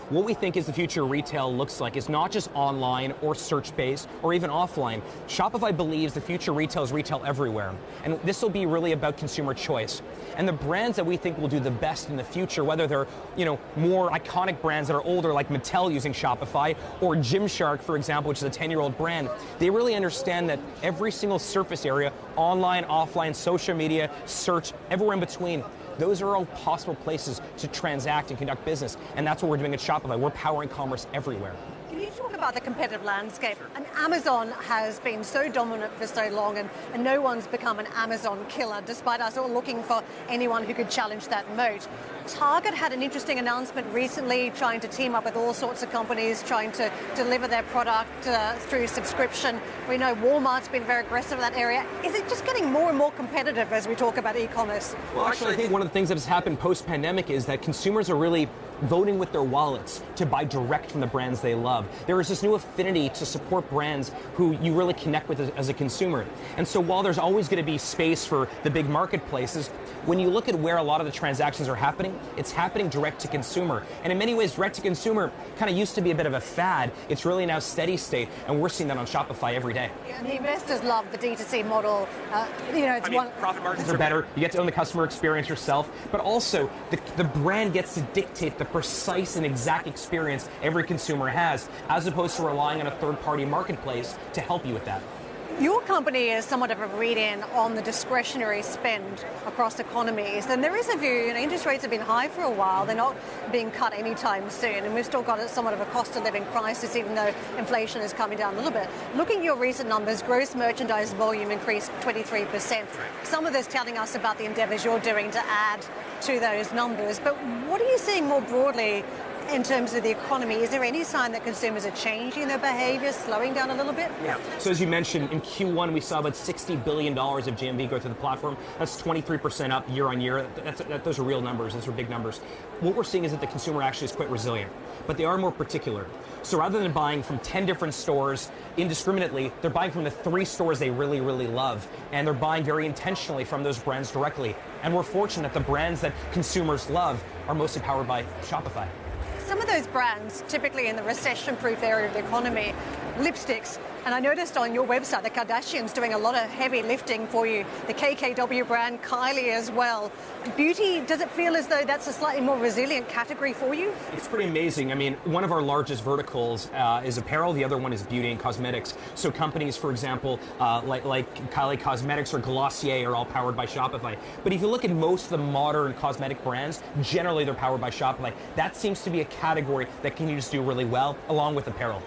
What we think is the future of retail looks like is not just online or search-based or even offline. Shopify believes the future retail is retail everywhere. And this will be really about consumer choice. And the brands that we think will do the best in the future, whether they're, more iconic brands that are older like Mattel using Shopify or Gymshark, for example, which is a 10-year-old brand, they really understand that every single surface area, online, offline, social media, search, everywhere in between, those are all possible places to transact and conduct business. And that's what we're doing at Shopify. We're powering commerce everywhere. Can you talk about the competitive landscape? And Amazon has been so dominant for so long, and no one's become an Amazon killer, despite us all looking for anyone who could challenge that moat. Target had an interesting announcement recently, trying to team up with all sorts of companies, trying to deliver their product through subscription. We know Walmart's been very aggressive in that area. Is it just getting more and more competitive as we talk about e-commerce? Well, actually, I think one of the things that has happened post-pandemic is that consumers are really voting with their wallets to buy direct from the brands they love. There is this new affinity to support brands who you really connect with as a consumer. And so while there's always going to be space for the big marketplaces, when you look at where a lot of the transactions are happening, it's happening direct to consumer. And in many ways, direct to consumer kind of used to be a bit of a fad. It's really now steady state, and we're seeing that on Shopify every day. Yeah, and the investors love the D2C model. Profit margins are better. You get to own the customer experience yourself, but also the brand gets to dictate the precise and exact experience every consumer has, as opposed to relying on a third-party marketplace to help you with that. Your company is somewhat of a read-in on the discretionary spend across economies, and there is a view, interest rates have been high for a while, they're not being cut anytime soon, and we've still got somewhat of a cost of living crisis, even though inflation is coming down a little bit. Looking at your recent numbers, gross merchandise volume increased 23%. Some of this telling us about the endeavours you're doing to add to those numbers, but what are you seeing more broadly in terms of the economy? Is there any sign that consumers are changing their behavior, slowing down a little bit? Yeah. So as you mentioned, in Q1, we saw about $60 billion of GMV go through the platform. That's 23% up year on year. Those are real numbers. Those are big numbers. What we're seeing is that the consumer actually is quite resilient, but they are more particular. So rather than buying from 10 different stores indiscriminately, they're buying from the 3 stores they really, really love. And they're buying very intentionally from those brands directly. And we're fortunate that the brands that consumers love are mostly powered by Shopify. Some of those brands, typically in the recession-proof area of the economy, lipsticks, and I noticed on your website the Kardashians doing a lot of heavy lifting for you, the KKW brand, Kylie as well. Beauty, does it feel as though that's a slightly more resilient category for you? It's pretty amazing. I mean, one of our largest verticals is apparel, the other one is beauty and cosmetics. So companies, for example, like Kylie Cosmetics or Glossier are all powered by Shopify. But if you look at most of the modern cosmetic brands, generally they're powered by Shopify. That seems to be a category that continues to do really well, along with apparel.